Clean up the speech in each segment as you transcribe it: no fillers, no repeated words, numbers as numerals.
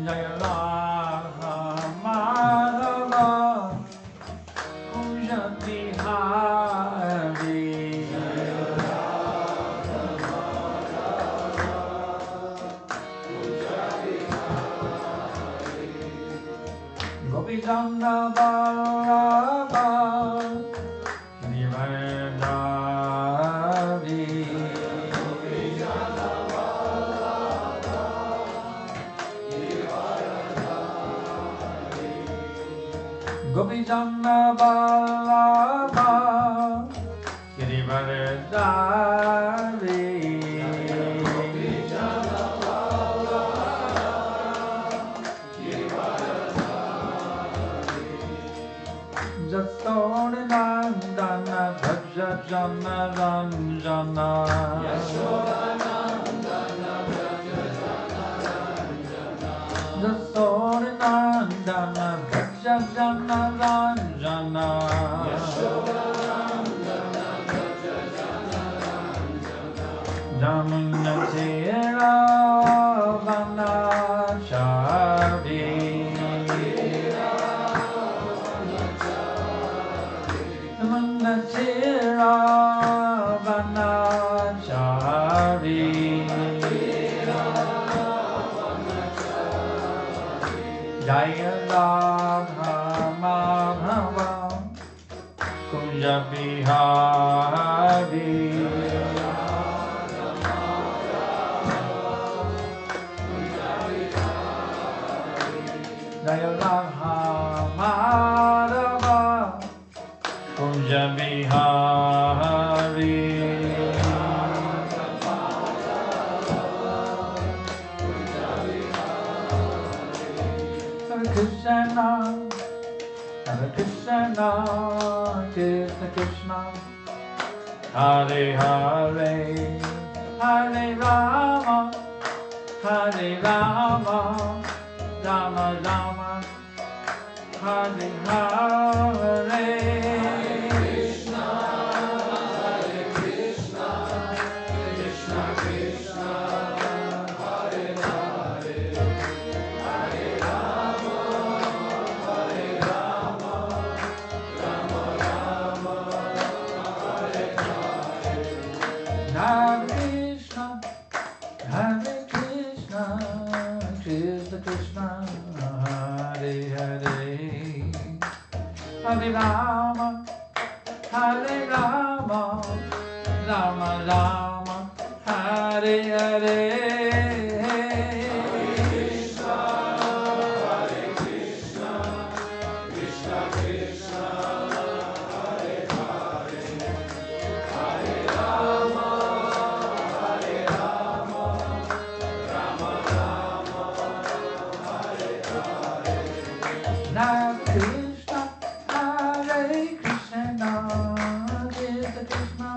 Jaya Radha Madhava Kunja Bihari Gopi Chandra Ballabha Girivaradhari Gopi Chandra Ballabha Girivaradhari Jasona Nandana Bhaja Jana Ranjana Jasona Nandana Bhaja Jana Ranjana Jamuna Tira Vanachari Tira Vanachari Jaya Radha Madhava Kunja Bihari Jaya Radha Madhava Kunja Bihari Hare Krishna Hare Krishna Krishna Krishna Hare Hare Hare Rama Hare Rama Rama Rama Hare Hare Hare Krishna, Krishna Krishna, Hare Hare, Hare Rama, Hare Rama, Rama Rama, Hare Hare. Krishna, Hare Krishna, Krishna Krishna,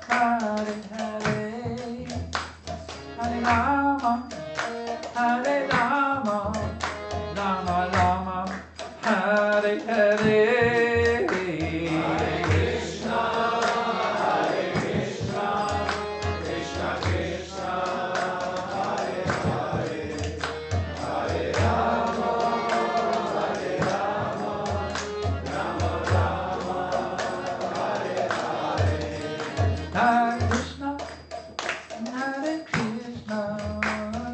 Hare Hare, Hare Rama, Hare Rama, Rama Rama, Hare Hare. Hare Krishna, Hare Krishna,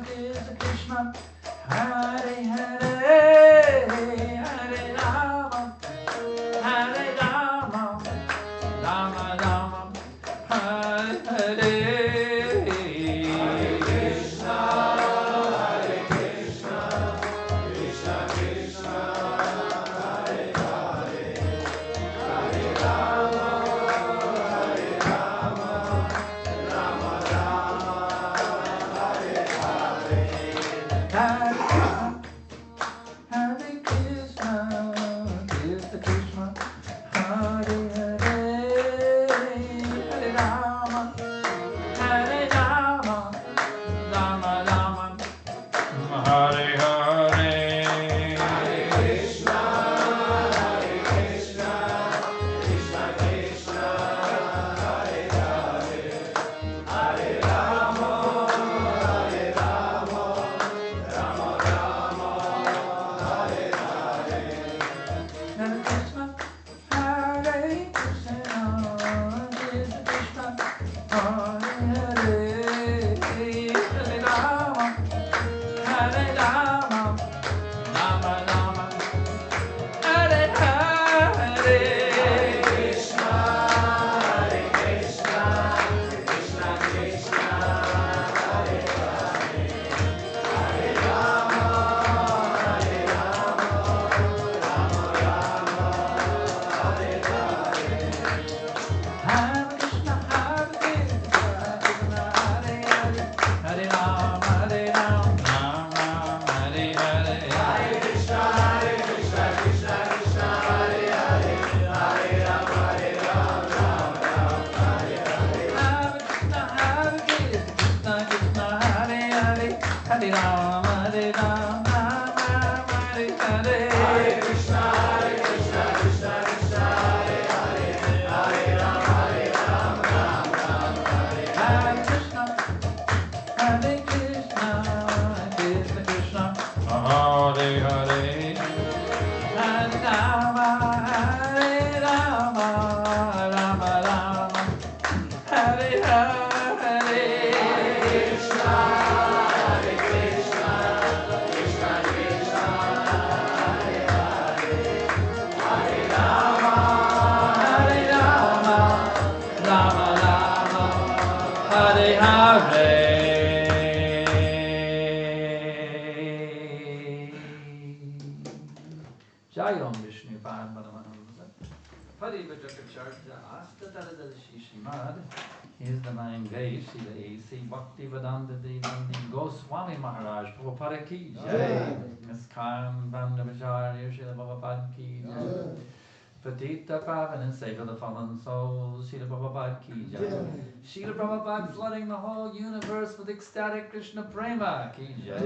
Krishna Krishna, Hare Hare, Hare Rama, Hare Rama, Rama Rama, Hare Hare. Hare Krishna, Krishna Krishna, Hare Hare, Hare Rama, Hare Rama, Rama Rama, Hare Hare. Hare Krishna, Krishna Krishna, Hare Hare, Hare Rama, Hare Rama, Rama Rama. Hare Rama, Rama Rama, Hare Hare. Krishna, Hare Krishna, Krishna Krishna, Hare Hare, Hare Rama, Hare Rama, Rama Rama, Hare Hare. Hare Krishna, Hare Krishna, Krishna Hare Hare, Hare Rama, Rama Rama, Hare Hare. Hare Krishna, Krishna Krishna, Hare Hare, Hare Rama, Rama Rama, Hare Hare. Hare Krishna, Krishna Krishna, Hare Hare, Hare Rama, Rama Rama, Hare Hare. Hare Krishna, Krishna Krishna, Hare Hare, Hare Rama, Rama Rama, Hare Hare. Krishna, Hare Krishna, Krishna Krishna, Hare Hare, Hare Rama, Rama Rama, Hare Hare. Krishna, Hare Krishna, Krishna Krishna, Hare Hare, Hare Rama, Rama Rama, Hare Hare. Jai Om Vishnu Padmanabhanamasa. Pari Vajrakacharya Astatara Shishimad. Here's the nine days, Srila A.C. Bhakti Vedanta Devanti Goswami Maharaj Prabhupada Ki Jai. Miskam Vandavacharya Srila Prabhupada Ki Jai. Patita Pavan and Save the Fallen Souls, Srila Prabhupada Ki Jai. Srila Prabhupada flooding the whole universe with ecstatic Krishna Prema Ki Jai.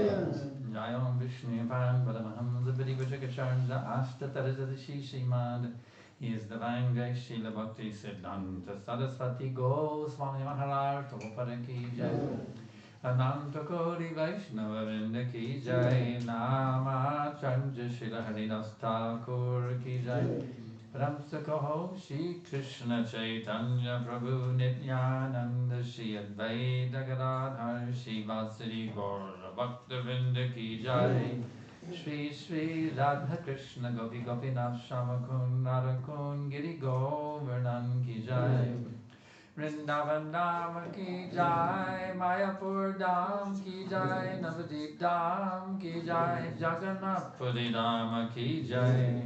Jai Om Vishnu Padmanabhanamasa Pari Vajrakacharya Astatara Shishimad. He is the Vanga Srila Bhakti Siddhanta Saraswati Goswami Maharaj Prabhupada Ki Jai. Ananta Kori Vaishnava Vrinda Ki Jai. Namacharya Srila Haridas Thakur Ki Jai. Ramsakaho Shri Krishna Chaitanya Prabhu Nityananda Shri Advaita Gadadhar Shri Vasari Gaura Bhakta Vrinda Ki Jai. Shri Shri Radha Krishna Gopi Gopinath Shamakun Narakun Giri Govardhan Ki Jai. Vrindavan Dham Ki Jai, Mayapur Dham Ki Jai, Navadip Dham Ki Jai, Jagannath Puri Dham Ki Jai,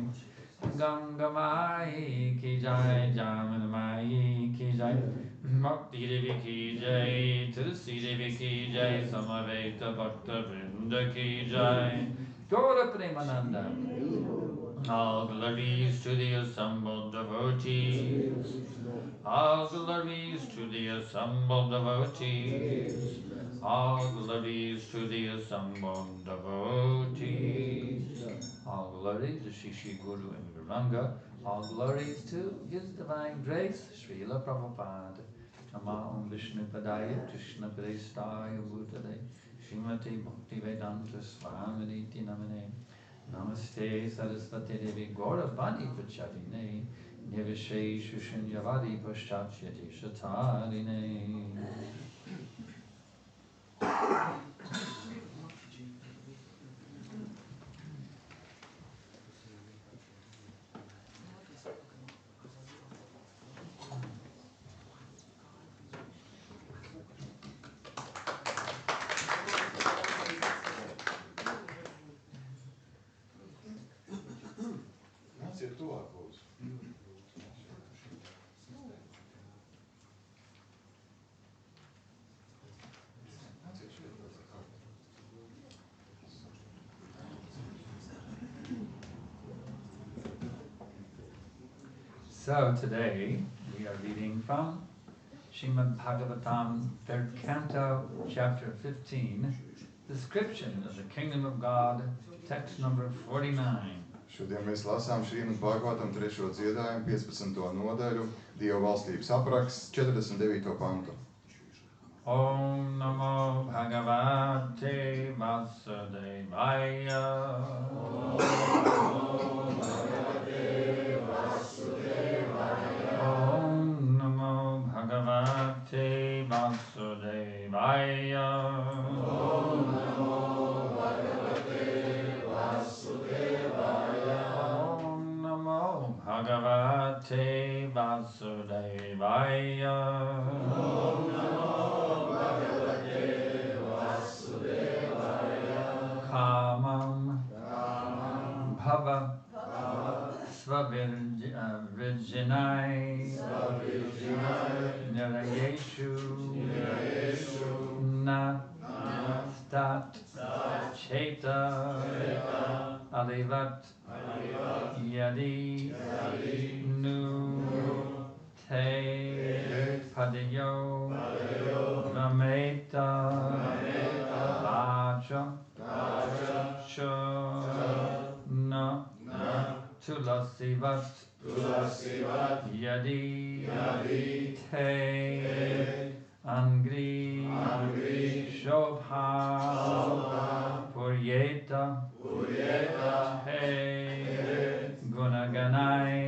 Ganga Mai Ki Jai, Jamana Mai Ki Jai, Bhakti Devi Ki Jai, Tulsi Devi Ki Jai, Samaveta Bhakta Vrinda Ki Jai, Gaura Premananda. All glories to the assembled devotees. All glories to the assembled devotees. All glories to the assembled devotees. All glories to Shri Shri Guru and Guranga. All glories to His Divine Grace, Srila Prabhupada. Nama Om Vishnu Padaya Krishna Prestaya Bhutale Srimati Bhakti Vedanta Swamiti Namane. Namaste Saraswati Devi Gauravani Pracharine Nivishai Shushunyavadi Paschachyati Shatarine. So today we are reading from Srimad Bhagavatam, 3rd Canto, Chapter 15, Description of the Kingdom of God, text number 49. Šodien mēs lasām Srimad Bhagavatam 3. dziedājumu, 15. nodaļu, Dieva valstības apraksts, 49. pantu. Om Namo Bhagavate Vasudevaya. Om Namo Bhagavate Vasudevaya. Om Namo Bhagavate Vasudevaya. Om Namo Bhagavate Vasudevaya. Kamam Bhava Svavirjinai Nirayeshu Na Stat Cheta Alivat Yadi Nu Te Padayo Rameta Vacha Cha Na Tulasivat Yadi Te Angri Shobha Puryeta Te Gunaganai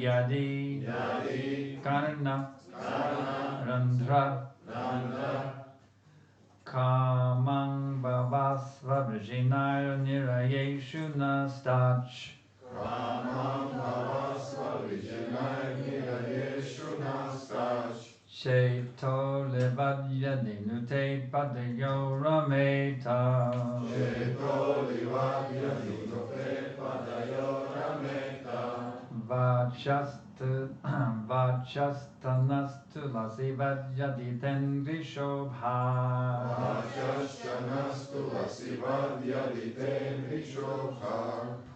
Yadi Karna Randhra Kamang Bhavasva Vijinaya Nirayeshu Nastach Sheto Levadya Dinute Padayo Rameta Vachastanastu Lasivadya Tengri Shobha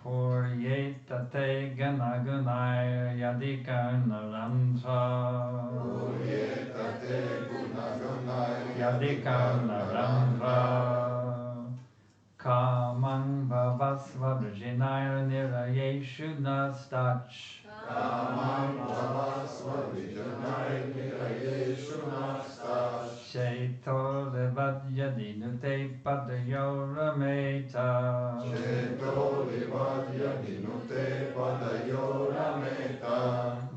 Puryetate Ganagunai Yadikarnarandha Yadikarnarandha Kamang Bhavasva Vijinaya Nirayeshu Nastach Sheto Levadya Dinute Padayo Rameta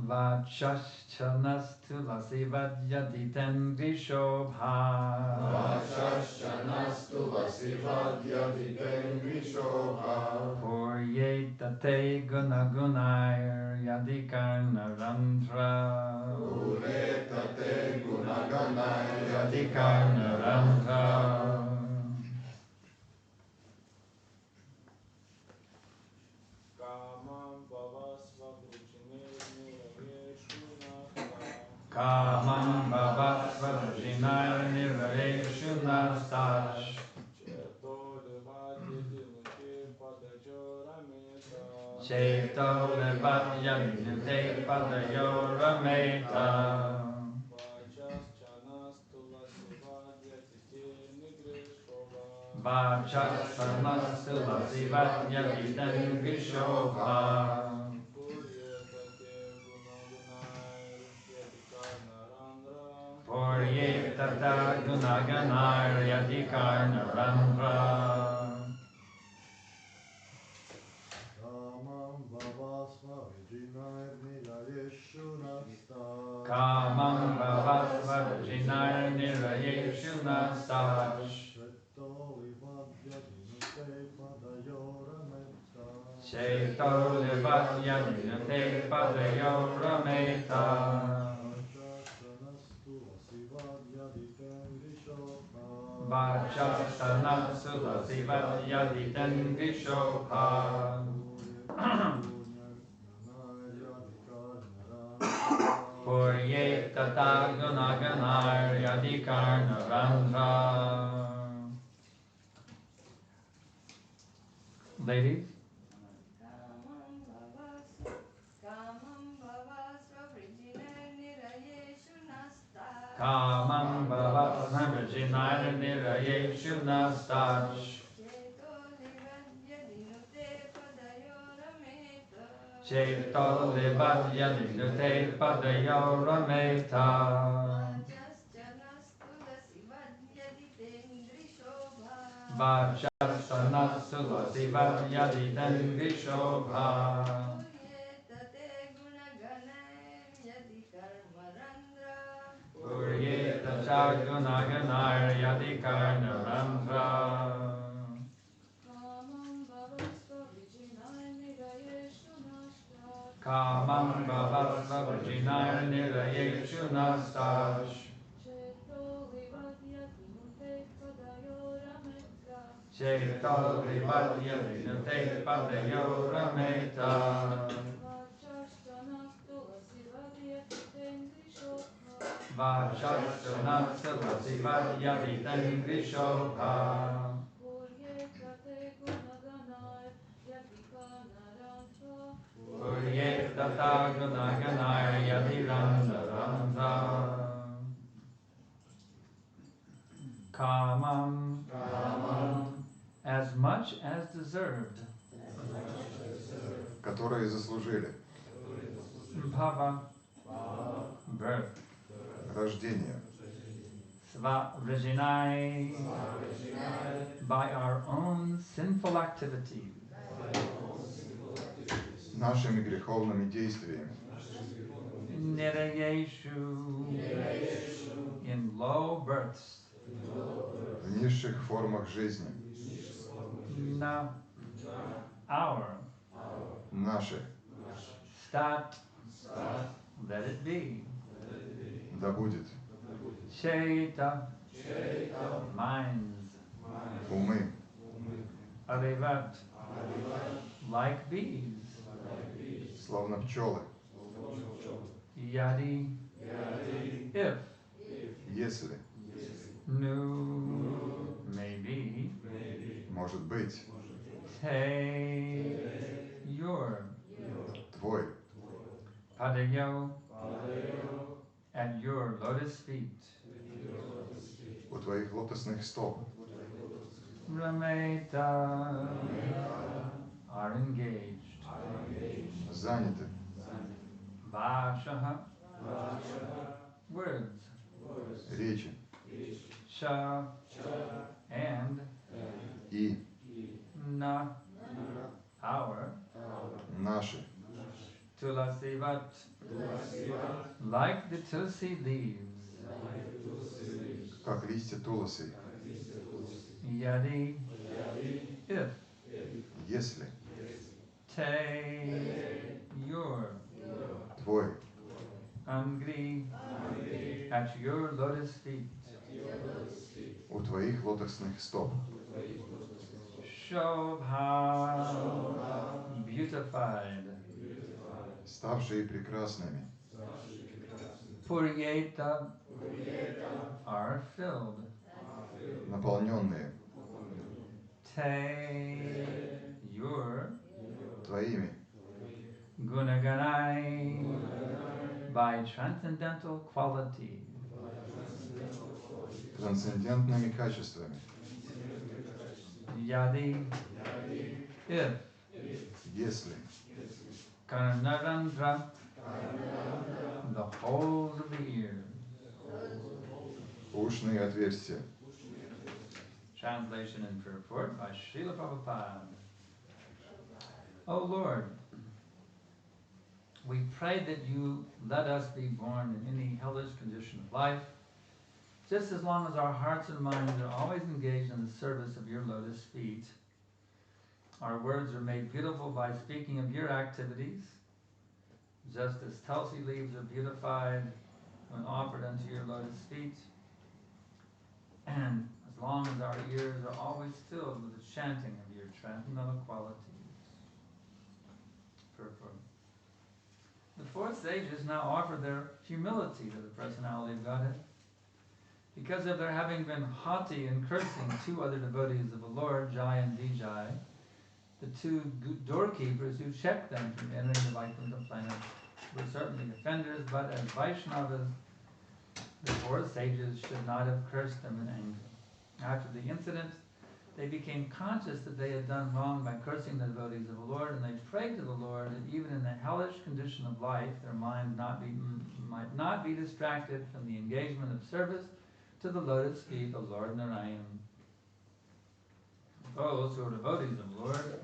Vachashchanastu Lasivadya Ditendri Shobha Puryetate Gunagunayar Yadikarnarandhra Yadikarnarandhra Kamam Bhavasva Vijinaya Nirayeshu Nastach Cheto Levadya Dinute Padayo Rameta Vachastanastu Lasivadya Ditengri Shobha Puryetata Gunaganai Yadikarnarandhra Kamam Bhavasva Vijinaya Nirayeshu Nastach Sheto Levadya Dinute Padayo Rameta Vachastanastu Lasivadya Ditengri Shobha Puryetata Gunaganai Yadikarnarandhra. Ladies? Kamam Bhavasva Vijinaya Nirayeshu Nastach Cheto Levadya Dinute Padayo Rameta Vachastanastu Lasivadya Ditengri Shobha Puryetata Gunaganai Yadikarnarandhra Kamam Bhavasva Virginaya Nirayeshu Nastash. Cheto Vivadya Vinute Padayorameta. Vajashana Tulasi Vadya Vitangrishoha. Purye Tata Gunaganaya Yadirandaranta. Kamam, as much as deserved. Которые заслужили. Bhava, birth. Рождение. Sva Vrijinai, by our own sinful activities. Нашими греховными действиями. Nirayeshu, in low births. В низших формах жизни. Na, our. Наши. Stat, let it be. Да будет. Cheta, minds. Умы. Arivat, like bees. Словно пчелы. Yadi, if. Если. Nu, maybe. Может быть. Te, your. Твой. Padayo, at your lotus feet. У твоих лотосных стоп. Rameta, are engaged. Заняты. Vashaha, words. Речи. Sha, and. И. Na, our. Наши. Tulasivat, like the tulsi leaves. Как листья тулосы. Yadi, if. Если. Te, your. Твой. Angri, at your lotus feet. У твоих лотосных стоп. Shobha, beautified. Ставшие прекрасными. Puryeta, are filled. Наполненные. Te, your. Твоими. Gunaganai, by transcendental quality. Трансцендентными качествами. Yadi, if. Если. Karnarandra, the holes of the ears. Ушные отверстия. Translation and purport by Srila Prabhupada. O Lord, we pray that you let us be born in any hellish condition of life, just as long as our hearts and minds are always engaged in the service of your lotus feet. Our words are made beautiful by speaking of your activities, just as tulsi leaves are beautified when offered unto your lotus feet. And as long as our ears are always filled with the chanting of your transcendental qualities. Purport. The four sages now offer their humility to the personality of Godhead. Because of their having been haughty and cursing two other devotees of the Lord, Jai and Vijay, the two doorkeepers who checked them from entering the Vaikuntha planet were certainly offenders, but as Vaishnavas, the four sages should not have cursed them in anger. After the incident, they became conscious that they had done wrong by cursing the devotees of the Lord, and they prayed to the Lord that even in the hellish condition of life, their mind might not be distracted from the engagement of service to the lotus feet of Lord Narayan. Those who are devotees of the Lord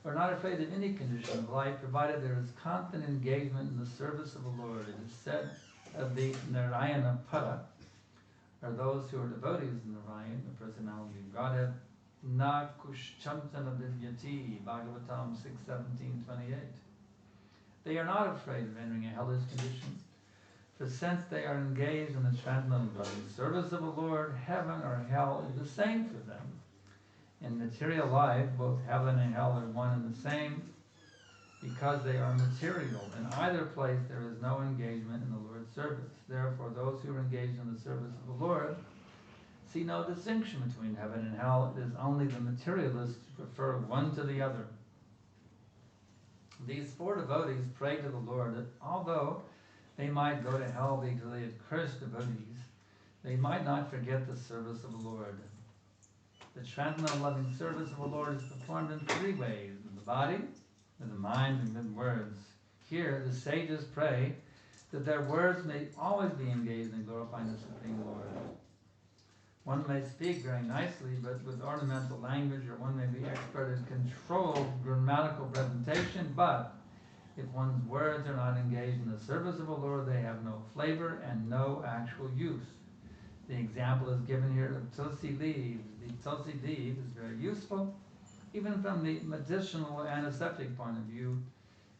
are not afraid of any condition of life, provided there is constant engagement in the service of the Lord. It is said of the Narayana Pada, or those who are devotees of Narayan, the personality of Godhead, Na Kushchantana Vidyati, Bhagavatam 6:17-28. They are not afraid of entering a hellish condition, for since they are engaged in the transcendental service of the Lord, heaven or hell is the same for them. In material life, both heaven and hell are one and the same, because they are material. In either place there is no engagement in the Lord's service. Therefore, those who are engaged in the service of the Lord see no distinction between heaven and hell. It is only the materialists who prefer one to the other. These four devotees pray to the Lord that although they might go to hell because they had cursed devotees, they might not forget the service of the Lord. The transcendental loving service of the Lord is performed in three ways: with the body, with the mind, and with words. Here, the sages pray that their words may always be engaged in glorifying the Supreme Lord. One may speak very nicely, but with ornamental language, or one may be expert in controlled grammatical presentation, but if one's words are not engaged in the service of the Lord, they have no flavor and no actual use. The example is given here of tulsi leaves. The tulsi leaf is very useful. Even from the medicinal antiseptic point of view,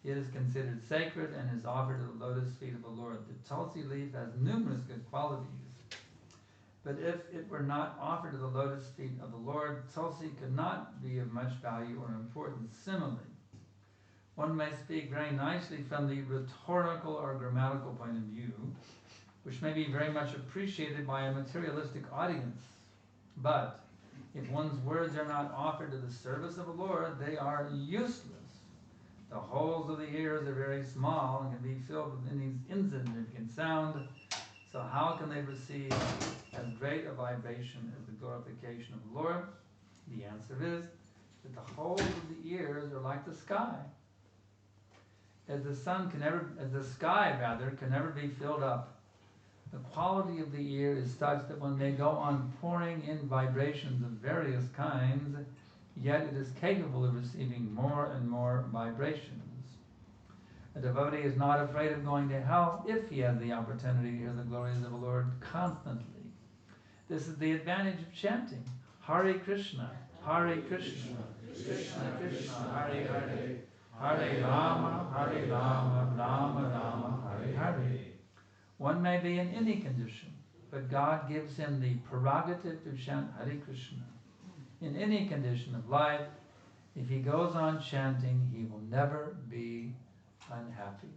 it is considered sacred and is offered to the lotus feet of the Lord. The tulsi leaf has numerous good qualities. But if it were not offered to the lotus feet of the Lord, tulsi could not be of much value or importance. Similarly, one may speak very nicely from the rhetorical or grammatical point of view, which may be very much appreciated by a materialistic audience. But if one's words are not offered to the service of the Lord, they are useless. The holes of the ears are very small and can be filled with any insignificant sound. So how can they receive as great a vibration as the glorification of the Lord? The answer is that the holes of the ears are like the sky. As the sky can never be filled up, the quality of the ear is such that when they go on pouring in vibrations of various kinds, yet it is capable of receiving more and more vibrations. A devotee is not afraid of going to hell if he has the opportunity to hear the glories of the Lord constantly. This is the advantage of chanting Hare Krishna, Hare Krishna, Krishna Krishna, Hare Hare, Hare Rama, Rama Rama, Hare Hare. One may be in any condition, but God gives him the prerogative to chant Hare Krishna. In any condition of life, if he goes on chanting, he will never be unhappy.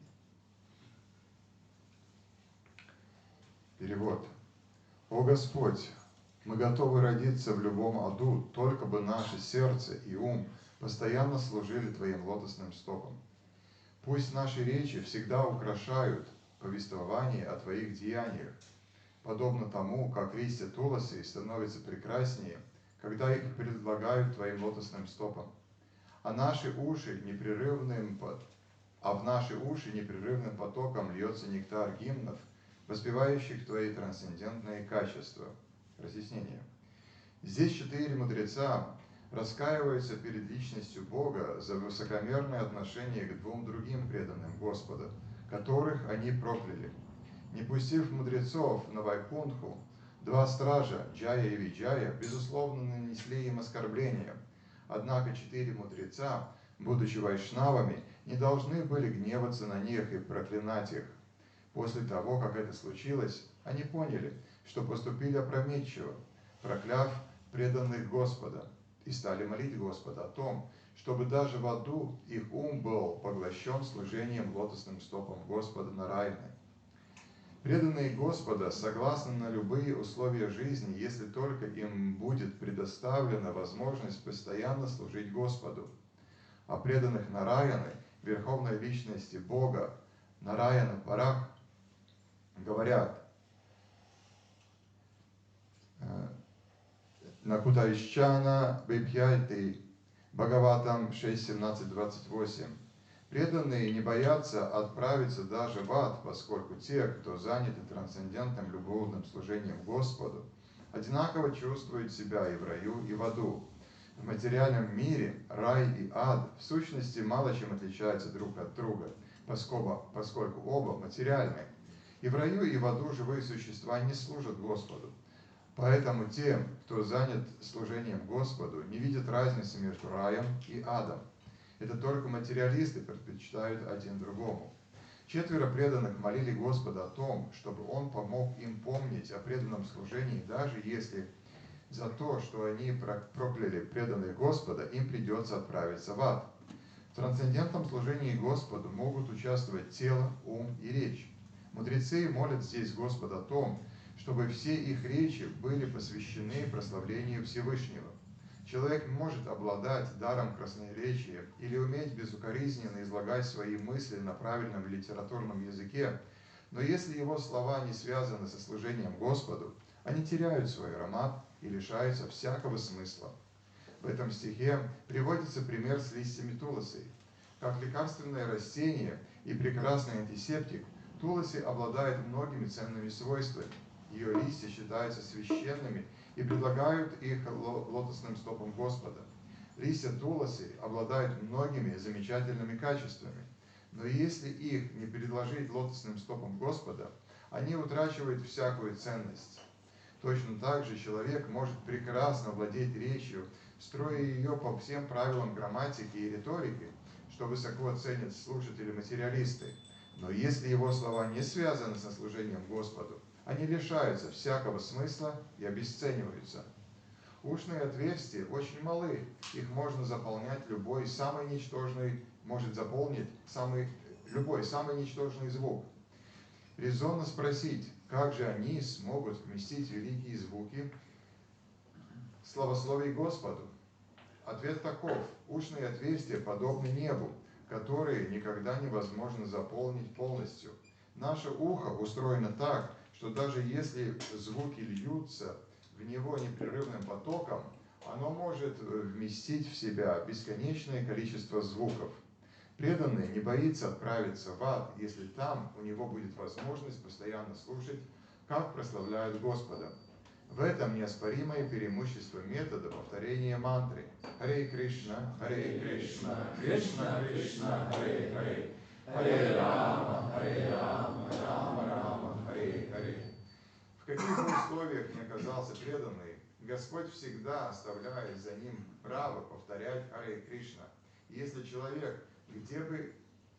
Перевод. О Господь, мы готовы родиться в любом аду, только бы наше сердце и ум постоянно служили Твоим лотосным стопам. Пусть наши речи всегда украшают повествование о Твоих деяниях, подобно тому, как листья туласи становятся прекраснее, когда их предлагают Твоим лотосным стопам. В наши уши непрерывным потоком льется нектар гимнов, воспевающих Твои трансцендентные качества. Разъяснение. Здесь 4 мудреца раскаиваются перед личностью Бога за высокомерное отношение к 2 другим преданным Господа, которых они прокляли. Не пустив мудрецов на Вайкунтху, 2 стража, Джая и Виджая, безусловно, нанесли им оскорбления. Однако 4 мудреца, будучи вайшнавами, не должны были гневаться на них и проклинать их. После того, как это случилось, они поняли, что поступили опрометчиво, прокляв преданных Господа, и стали молить Господа о том, чтобы даже в аду их ум был поглощен служением лотосным стопам Господа Нараяны. Преданные Господа согласны на любые условия жизни, если только им будет предоставлена возможность постоянно служить Господу. О преданных Нараяны, Верховной Личности Бога, Нараяна Парах, говорят Накутайщана Бибхьяйти, Бхагаватам 6.17.28. Преданные не боятся отправиться даже в ад, поскольку те, кто заняты трансцендентным любовным служением Господу, одинаково чувствуют себя и в раю, и в аду. В материальном мире рай и ад в сущности мало чем отличаются друг от друга, поскольку оба материальны. И в раю, и в аду живые существа не служат Господу. Поэтому те, кто занят служением Господу, не видят разницы между раем и адом. Это только материалисты предпочитают один другому. 4 преданных молили Господа о том, чтобы Он помог им помнить о преданном служении, даже если за то, что они прокляли преданных Господа, им придется отправиться в ад. В трансцендентном служении Господу могут участвовать тело, ум и речь. Мудрецы молят здесь Господа о том, чтобы все их речи были посвящены прославлению Всевышнего. Человек может обладать даром красноречия или уметь безукоризненно излагать свои мысли на правильном литературном языке, но если его слова не связаны со служением Господу, они теряют свой аромат и лишаются всякого смысла. В этом стихе приводится пример с листьями тулоси. Как лекарственное растение и прекрасный антисептик, тулоси обладает многими ценными свойствами. Ее листья считаются священными и предлагают их лотосным стопам Господа. Листья тулоси обладают многими замечательными качествами, но если их не предложить лотосным стопам Господа, они утрачивают всякую ценность. Точно так же человек может прекрасно владеть речью, строя ее по всем правилам грамматики и риторики, что высоко ценят слушатели-материалисты. Но если его слова не связаны со служением Господу, они лишаются всякого смысла и обесцениваются. Ушные отверстия очень малы, их можно заполнять любой самый ничтожный, может заполнить любой самый ничтожный звук. Резонно спросить, как же они смогут вместить великие звуки славословий Господу? Ответ таков: ушные отверстия подобны небу, которые никогда невозможно заполнить полностью. Наше ухо устроено так, что даже если звуки льются в него непрерывным потоком, оно может вместить в себя бесконечное количество звуков. Преданный не боится отправиться в ад, если там у него будет возможность постоянно слушать, как прославляют Господа. В этом неоспоримое преимущество метода повторения мантры. Харе Кришна, Кришна Кришна, Харе Харе, Харе Рама, Рама Рама, Харе Харе. В каких бы условиях ни оказался преданный, Господь всегда оставляет за ним право повторять Харе Кришна. И если человек, где бы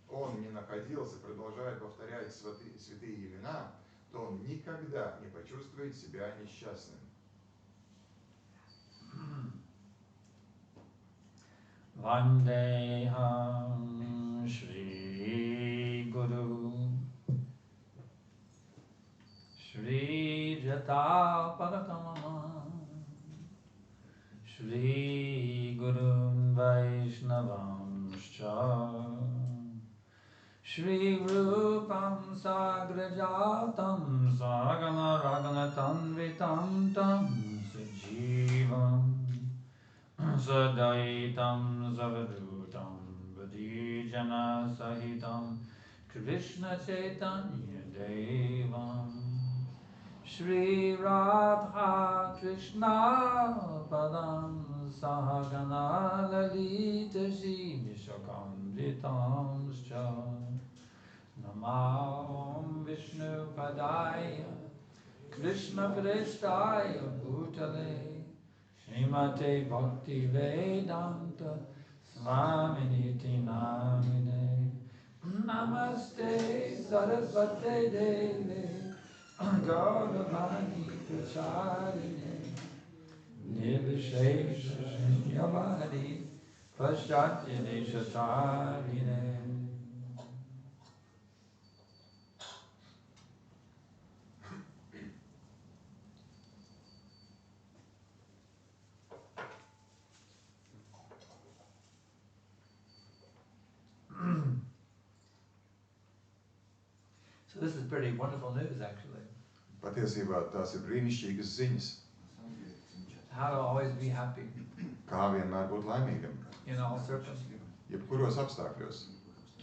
он ни находился, продолжает повторять святые имена, то он никогда не почувствует себя несчастным. Vandeham Shri Guru Shri Jata Parakamama Shri Guru Vaishnavam Shri Rupam Sagrajatam Sagana Raganatanvitam Tam Sajivam Sadaitam Zavadutam Vadijana Sahitam Krishna Chaitanya Devam Shri Radha Krishna Padam Sahagana Lalita Shri Vishakamritam Namam Vishnu Padaya Krishna Prestaya Bhutale Srimate Bhakti Vedanta Swaminiti Namine Namaste Sarasvate Deve Gauravani Pracharine Nirvishesha Shunyavadi Paschatya Deshatarine. So this is pretty wonderful news, actually. Patiesībā tās ir brīnišķīgas ziņas. How to always be happy Kā vienmēr būt laimīgam, in all circumstances. jebkuros apstākļos.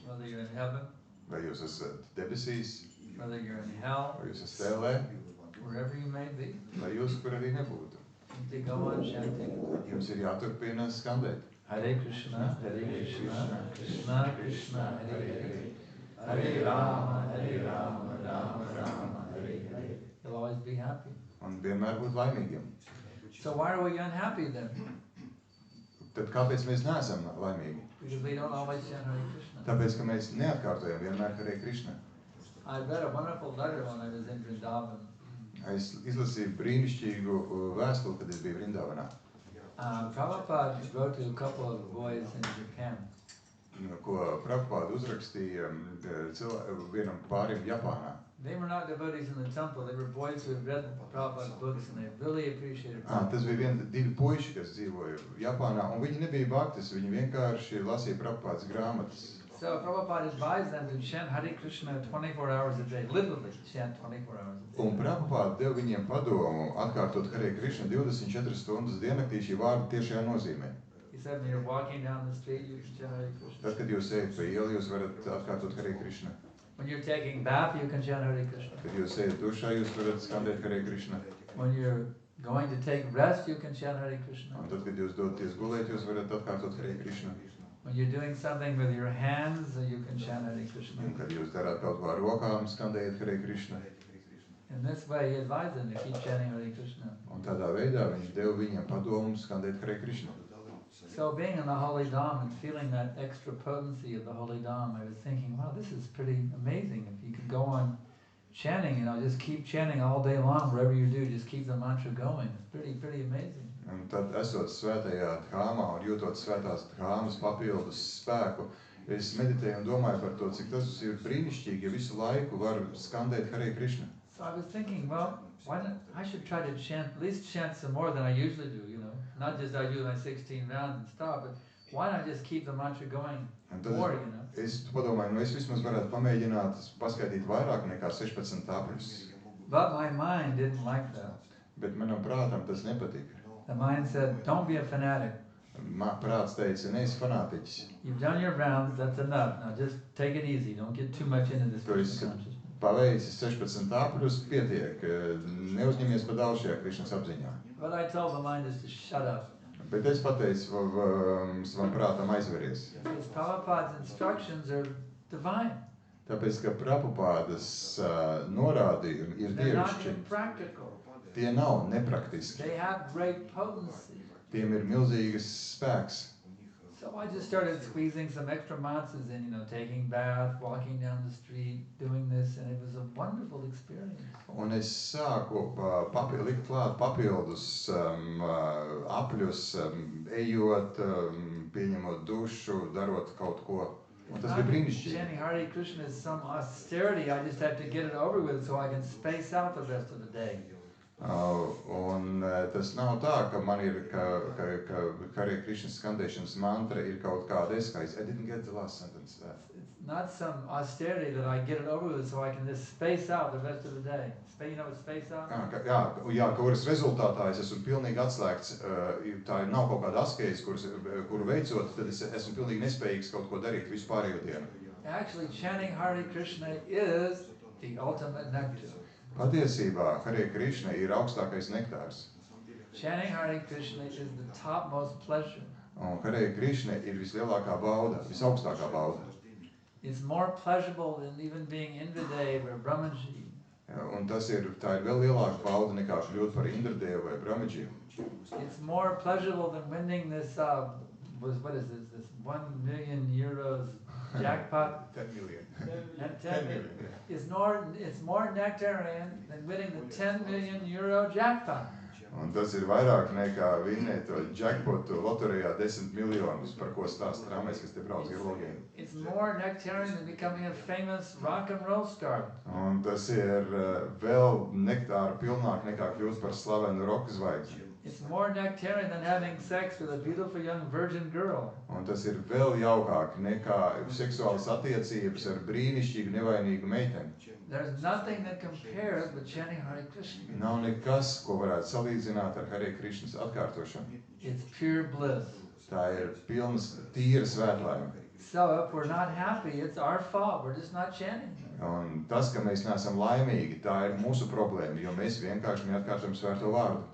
Whether you're in heaven, Vai jūs esat debesīs, whether you're in hell, vai jūs esat ellē, wherever you may be, vai jūs kur arī nebūtu. simply go on chanting. Jums ir jāturpina skandēt. Hare Krishna, Krishna Krishna, Hare Hare, Hare Rama, Rama Rama, Hare Hare. You'll always be happy. Un vienmēr būt laimīgam. So why are we unhappy then? Tad kāpēc mēs neesam laimīgi? Because we don't always chant Hare Krishna. Tāpēc, ka mēs neatkārtojam vienmēr Hare Krishna. I read a wonderful letter when I was in Vrindavan. Es izlasīju brīnišķīgu vēstuli, kad es biju Vrindavanā. Prabhupada wrote to a couple of boys in Japan. Ko Prabhupada uzrakstīja vienam pārim Japānā. They were not devotees in the temple. They were boys who had read Prabhupada's books and they really appreciated Tas bija divi puiši, kas dzīvoja Japānā, un viņi nebija bhaktis, viņi vienkārši lasīja Prabhupadas grāmatas. So Prabhupada advised them to chant Hare Krishna 24 hours a day, literally chant 24 hours a day. Un Prabhupada deva viņiem padomu atkārtot Hare Krishna 24 stundas diennaktī, šī vārda tiešajā nozīmē. He said when you're walking down the street, you can chant Hare Krishna. Tad, kad jūs ejat pa ielu, jūs varat atkārtot Hare Krishna. When you're taking bath, you can chant Hare Krishna. Kad jūs ejat dušā, jūs varat skandēt Hare Krishna. When you're going to take rest, you can chant Hare Krishna. Un tad, kad jūs dodaties gulēt, jūs varat atkārtot Hare Krishna. When you're doing something with your hands, you can chant Hare Krishna. Un kad jūs darāt kaut ko ar rokām, skandējat Hare Krishna. In this way, he advised them to keep chanting Hare Krishna. Un tādā veidā viņš deva viņiem padomu skandēt Hare Krishna. So being in the Holy Dham and feeling that extra potency of the Holy Dham, I was thinking, wow, this is pretty amazing. If you could go on chanting, just keep chanting all day long, wherever you do, just keep the mantra going. It's pretty amazing. Un tad, esot svētajā dhāmā un jūtot svētās dhāmas papildus spēku, es meditēju un domāju par to, cik tas ir brīnišķīgi, ja visu laiku var skandēt Hare Krishna. So I was thinking, well, why not? I should try to chant, at least chant some more than I usually do, Not just I do my 16 rounds and stop, but why not just keep the mantra going more, Es padomāju, es vismaz varētu pamēģināt paskaitīt vairāk nekā 16 tāpļus. But my mind didn't like that. Bet manam prātam tas nepatika. The mind said, don't be a fanatic. Prāts teica, neesi fanātiķis. You've done your rounds, that's enough. Now just take it easy. Don't get too much into this Krishna consciousness. Paveicis 16 tāpļus, pietiek. Neuzņemies pa daudz šajā Krišnas apziņā. But I told the mind is to shut up. Bet es pateicu savam prātam aizveries. Because Prabhupada's instructions are divine. Tāpēc, ka Prabhupādas norādījumi ir They're not dievišķi. impractical. Tie nav nepraktiski. They have great potency. Tiem ir milzīgas spēks. So I just started squeezing some extra mantras in, taking bath, walking down the street, doing this, and it was a wonderful experience. Un es sāku likt klāt papildus apļus, ejot, pieņemot dušu, darot kaut ko. Un tas bija brīnišķīgi. Chanting Hare Krishna is some austerity. I just have to get it over with so I can space out the rest of the day. Un tas nav tā, ka man ir, ka Hare Krishna skandēšanas mantra ir kaut kāda eskais. I didn't get the last sentence. It's not some austerity that I get it over with so I can just space out the rest of the day. Space out? Jā, kuras rezultātā es esmu pilnīgi atslēgts. Tā nav kaut kāda askējas, kuru veicot, tad es esmu pilnīgi nespējīgs kaut ko darīt visu pārējo dienu. Actually, chanting Hare Krishna is the ultimate nectar. Patiesībā Hare Krishna ir augstākais nektārs. Chanting Hare Krishna is the topmost pleasure. Un Hare Krishna ir vislielākā bauda, visaugstākā bauda. It's more pleasurable than even being Indradev or Brahmaji. Un tā ir vēl lielāka bauda nekā kļūt par Indradevu vai Brahmaji. It's more pleasurable than winning this, what is this 1 million euros jackpot? 10 million. 10 million. It's more nectarian than winning the 10 million euro jackpot. Un tas ir vairāk nekā vinnēt to jackpotu loterijā 10 miljonus, par ko stāsta Rāmais, kas te brauc geologiem. It's more nectarian than becoming a famous rock and roll star. Un tas ir vēl nektāra pilnāk nekā kļūt par slavenu roka zvaigzni. It's more nectarian than having sex with a beautiful young virgin girl. Un tas ir vēl jaukāk nekā seksuālas attiecības ar brīnišķīgu nevainīgu meiteni. There's nothing that compares with chanting Hare Krishna. Nav nekas, ko varētu salīdzināt ar Hare Krishnas atkārtošanu. It's pure bliss. Tā ir pilnas tīra svētlaime. So if we're not happy, it's our fault. We're just not chanting. Un tas, ka mēs neesam laimīgi, tā ir mūsu problēma, jo mēs vienkārši neatkārtojam svēto vārdu.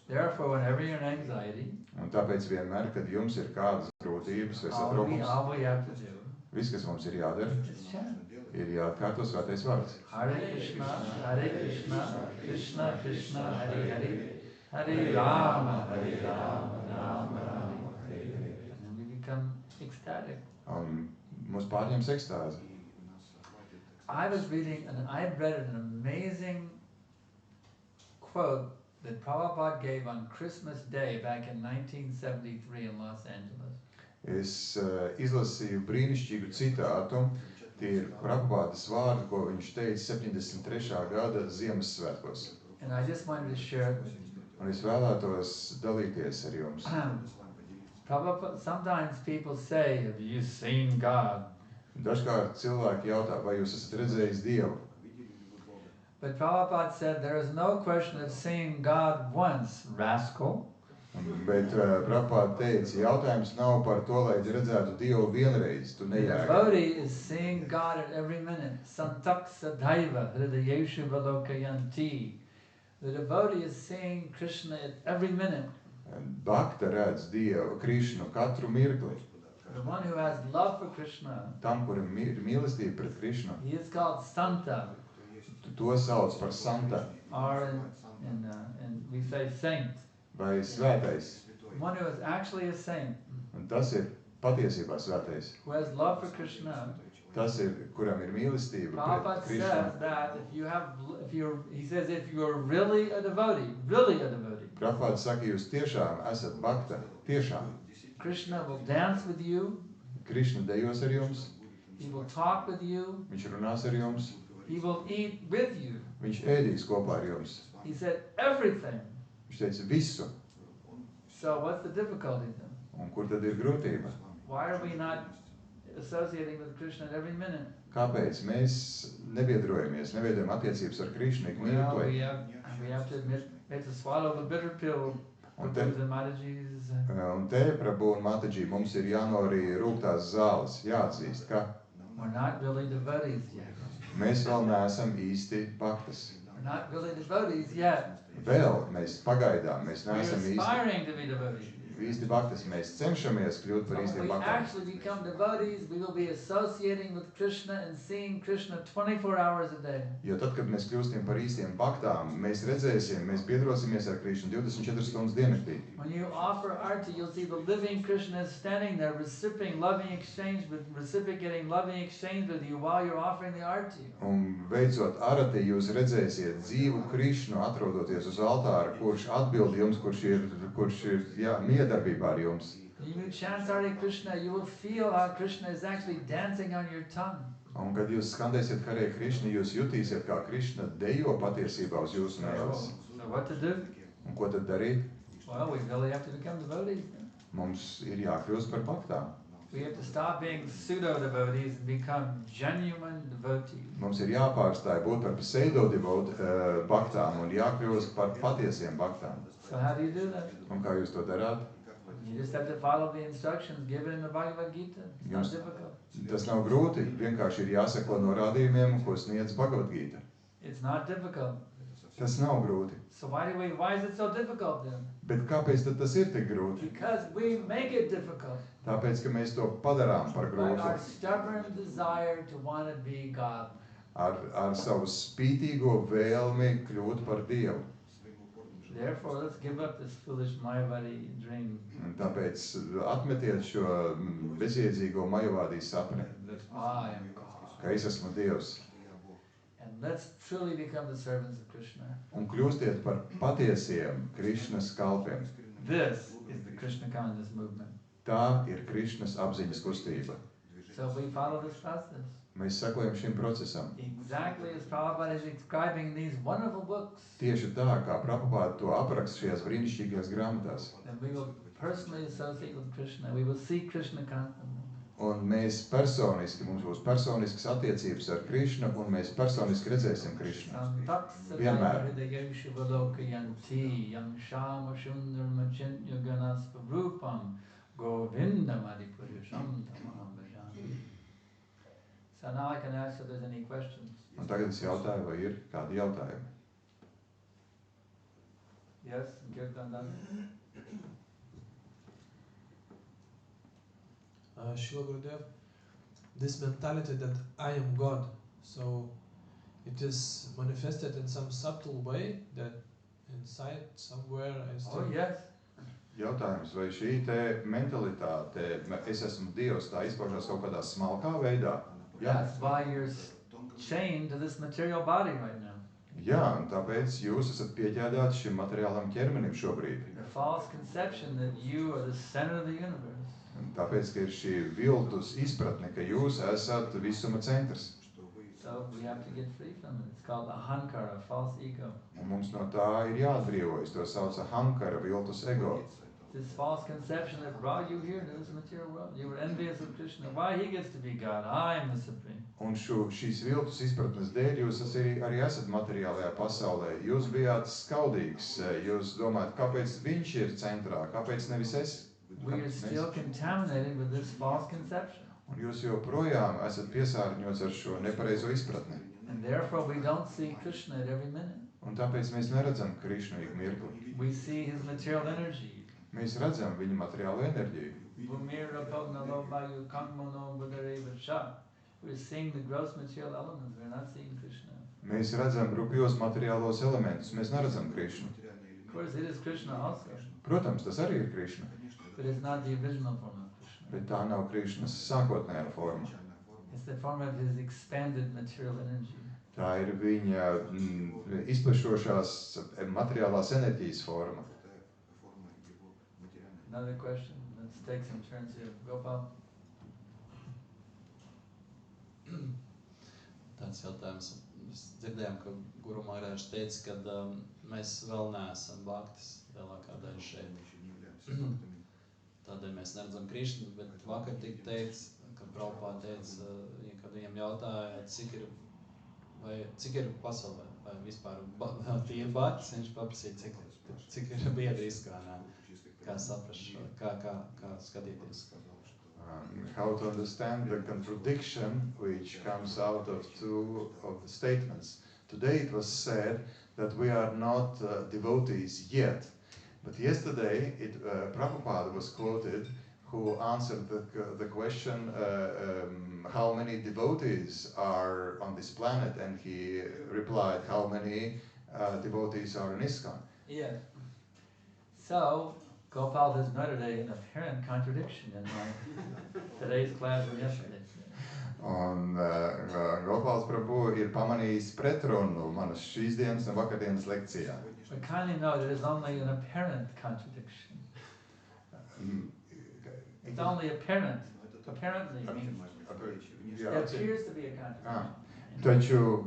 Therefore, whenever you're in anxiety, Un tāpēc vienmēr, kad jums ir kādas grūtības vai satraukums, all we have to do viss, kas mums ir jādara, is chant. ir jāatkārto svētais vārds. Hare Krishna, Krishna Krishna, Hare Hare, Hare Rama, Rama Rama, Hare Hare. become ecstatic. Un mūs pārņems ekstāze. I was reading, and I had read an amazing quote that Prabhupada gave on Christmas Day back in 1973 in Los Angeles. Es izlasīju brīnišķīgu citātu. Tie ir Prabhupādas vārdi, ko viņš teica 73. gada Ziemassvētkos. And I just wanted to share it with you. Un es vēlētos dalīties ar jums. Prabhupada, sometimes people say, have you seen God? Dažkārt cilvēki jautā, vai jūs esat redzējis Dievu? But Prabhupada said, there is no question of seeing God once, rascal. Bet Prabhupāda teica, jautājums nav par to, lai redzētu Dievu vienreiz, tu The nejēgi. devotee is seeing God at every minute. Santak sadhaiva hridayeshu valokayanti. The devotee is seeing Krishna at every minute. Bhakta redz Dievu, Krišnu katru mirkli. The one who has love for Krishna, Tam, kuram ir mīlestība pret Krišnu, he is called Santa, to sauc par santa or in we say saint. vai svētais. The one who is actually a saint, Un tas ir patiesībā svētais. who has love for Krishna. Tas ir, kuram ir mīlestība Prabhupada pret says Krišnu. that he says if you're really a devotee, Prabhupāda saka, jūs tiešām esat bhakta, tiešām. Krishna will dance with you, Krišna dejos ar jums, he will talk with you, viņš runās ar jums, he will eat with you. viņš ēdīs kopā ar jums. He said everything. Viņš teica visu. So what's the difficulty then? Un kur tad ir grūtība? Why are we not associating with Krishna at every minute? Kāpēc mēs nebiedrojamies, neveidojam attiecības ar Krišnu ik Well, mirkli? we have to admit, we have to swallow the bitter pill. Un te, Prabhu's and Mataji's. un te Prabhu un Mataji, mums ir jānorī rūgtās zāles, jāatzīst, ka We're not really devotees yet. mēs vēl neesam īsti bhaktas. We're not really devotees yet. Vēl mēs pagaidām, mēs We're neesam aspiring to be devotees. īsti bhaktas. Mēs cenšamies kļūt par But when īstiem we bhaktām. actually become devotees, we will be associating with Krishna and seeing Krishna 24 hours a day. Jo tad, kad mēs kļūstam par īstiem bhaktām, mēs redzēsim, mēs biedrosimies ar Krišnu 24 stundas diennaktī. When you offer arti, you'll see the living Krishna is standing there, reciprocating loving exchange with you while you're offering the arti. Un veicot arati, jūs redzēsiet dzīvu Krišnu, atrodoties uz altāra, kurš atbild jums, kurš ir miedarbībā ar jums. When you chant Hare Krishna, you will feel how Krishna is actually dancing on your tongue. Un kad jūs skandēsiet Hare Krišnu, jūs jutīsiet, kā Krišna dejo patiesībā uz jūsu mēles. So what to do? Un ko tad darīt? Well, we really have to become devotees. Mums ir jākļūst par bhaktām. We have to stop being pseudo-devotees and become genuine devotees. Mums ir jāpārstāj būt par bhaktām un jākļūst par patiesiem bhaktām. So how do you do that? Un kā jūs to darāt? You just have to follow the instructions given in the Bhagavad Gita. It's not difficult. Tas nav grūti, vienkārši ir jāseko norādījumiem, ko sniedz Bhagavad Gita. It's not difficult. Tas nav grūti. So why is it so difficult then? Bet kāpēc tad tas ir tik grūti? Because we make it difficult. Tāpēc, ka mēs to padarām par By our grūtu. stubborn desire to want to be God. Ar savu spītīgo vēlmi kļūt par Dievu. Therefore, let's give up this foolish Mayavadi dream. Un tāpēc atmetiet šo bezjēdzīgo Majavādī sapni, I am God. ka es esmu Dievs. And let's truly become the servants of Krishna. Un kļūstiet par patiesiem Krišnas kalpiem. This is the Krishna consciousness movement. Tā ir Krišnas apziņas kustība. So we follow this process. Mēs sekojam šim procesam. Exactly as Prabhupada is describing in these wonderful books. Tieši tā, kā Prabhupāda to apraksta šajās brīnišķīgajās grāmatās. And we will personally associate with Krishna. We will see Krishna constantly. Un mēs personiski, mums būs personiskas attiecības ar Krišnu, un mēs personiski redzēsim Krišnu. Vienmēr. So now I can ask if there's any questions. Un tagad es jautāju, vai ir kādi jautājumi? Yes, Kirtandan. Srila Gurudev, this mentality that I am God, so it is manifested in some subtle way that inside somewhere I still... Oh yes. Jautājums, vai šī te mentalitāte, es esmu Dievs, tā izpaužās kaut kādā smalkā veidā? Jā. That's why you're chained to this material body right now. Jā, un tāpēc jūs esat pieķēdāti šim materiālam ķermenim šobrīd. The false conception that you are the center of the universe. Un tāpēc, ka ir šī viltus izpratne, ka jūs esat visuma centrs. So we have to get free from it. It's called ahankara, false ego. Un mums no tā ir jāatbrīvojas, to sauca hankara, viltus ego. This false conception that brought you here to this material world. You were envious of Krishna. Why he gets to be God? I'm the supreme. Un šīs viltus izpratnes dēļ jūs arī esat materiālajā pasaulē. Jūs bijāt skaudīgs, jūs domājat, kāpēc viņš ir centrā, kāpēc nevis es? We are still contaminated with this false conception. Un jūs joprojām esat piesārņots ar šo nepareizo izpratni. And therefore we don't see Krishna at every minute. Un tāpēc mēs neredzam Krišnu ik mirkli. We see his material energy. Mēs redzam viņa materiālo enerģiju. We're seeing the gross material elements. We're not seeing Krishna. Mēs redzam rupjos materiālos elementus, mēs neredzam Krišnu. Of course, it is Krishna also. Protams, tas arī ir Krišna. But it's not the original form of Krishna. Bet tā nav Krišnas sākotnējā forma. It's the form of his expanded material energy. Tā ir viņa izplešošās materiālās enerģijas forma. Another question. Let's take some turns here. Gopal. Tāds jautājums. Mēs dzirdējām, ka Guru Mahārāžs teica, ka mēs vēl neesam bhaktis lielākā daļa šeit. Tādēļ mēs neredzam Krišnu, bet vakar tika teikts, ka Prabhupāda teica, kad viņam jautāja, cik ir pasaulē, vai vispār tīri bhaktis, viņš paprasīja, cik ir biedriskā, kā saprast šo, kā skatīties. How to understand the contradiction which comes out of two of the statements. Today it was said that we are not devotees yet, but yesterday Prabhupada was quoted who answered the question how many devotees are on this planet, and he replied how many devotees are in ISKCON. Yes. So Gopal has noted an apparent contradiction in today's class and yesterday. Un Gopals Prabhu ir pamanījis pretrunu manas šīs dienas un vakardienas lekcijā. But kindly note it is only an apparent contradiction. It's only apparent. Apparently means it appears to be a contradiction. Taču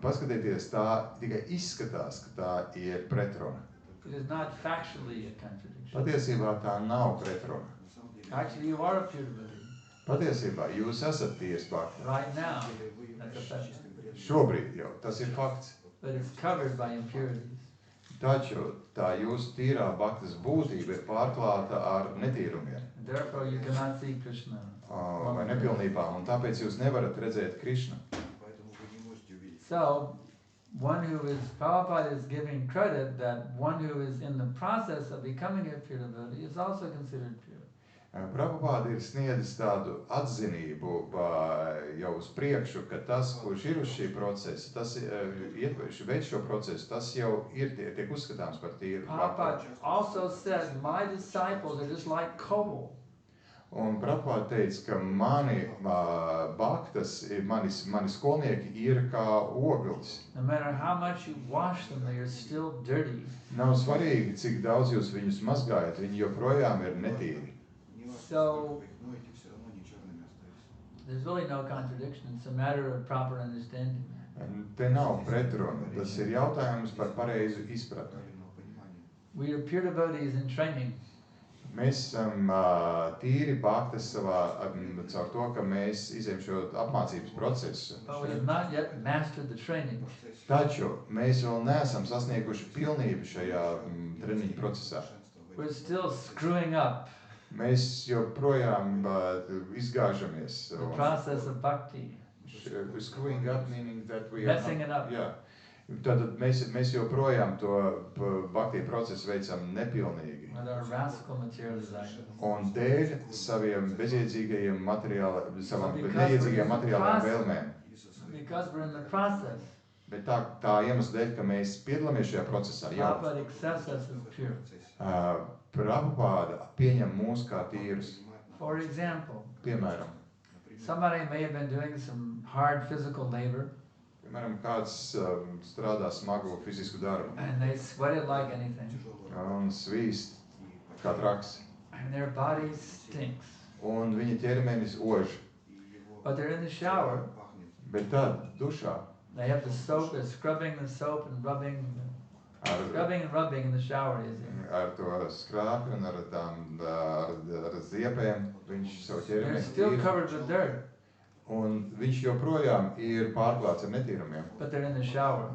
paskatieties, tā tikai izskatās, ka tā ir pretruna. It is not factually a contradiction. Patiesībā tā nav pretruna. Actually, you are a pure devotee. Patiesībā jūs esat tīrs bhakti. Right now, that's a fact. Šobrīd jau tas ir fakts. But it's covered by impurities. Taču tā jūsu tīrā bhaktas būtība ir pārklāta ar netīrumiem. Therefore, you cannot see Krishna. Vai nepilnībām, un tāpēc jūs nevarat redzēt Krišnu. So, Prabhupada is giving credit that one who is in the process of becoming a pure devotee is also considered pure. Prabhupada ir sniedzis tādu atzinību jau uz priekšu, ka tas, kurš ir uz šī procesa, tas veids šo procesu, tas jau ir tiek uzskatāms par tīru. Prabhupada also says, my disciples are just like cobalt. Un Prabhupada teica, ka mani bhaktas, mani skolnieki ir kā oglis. No matter how much you wash them, they are still dirty. Nav svarīgi, cik daudz jūs viņus mazgājat, viņi joprojām ir netīri. So, there's really no contradiction. It's a matter of proper understanding. Te nav pretruna, tas ir jautājums par pareizu izpratni. We are pure devotees in training. Mēs esam tīri bhaktas savā, caur to, ka mēs izejam šo apmācības procesu. But we have not yet mastered the training. Taču mēs vēl neesam sasnieguši pilnību šajā treniņu procesā. We're still screwing up. Mēs joprojām izgāžamies. The process of bhakti. Screwing up meaning that we messing it up. Jā. Tātad mēs joprojām to bhakti procesu veicam nepilnīgi. With our rascal materialization. Un dēļ saviem bezjēdzīgajiem materiālajiem vēlmēm. Because we're in the process. Bet tā iemesla dēļ, ka mēs piedalāmies šajā procesā. Prabhupada accepts us as pure. Prabhupāda pieņem mūs kā tīrus. For example, Piemēram, somebody may have been doing some hard physical labor kāds strādā smagu fizisku darbu and they sweated like anything un svīst kā traks, and their body stinks. un viņa ķermenis ož. But they're in the shower, Bet tad, dušā, they have the soap, they're scrubbing the soap and rubbing in the shower, you see. ar to skrāpi un ar ziepēm viņš savu They're ķermeni still tīra. covered with dirt, Un viņš joprojām ir pārklāts ar netīrumiem, but they're in the shower.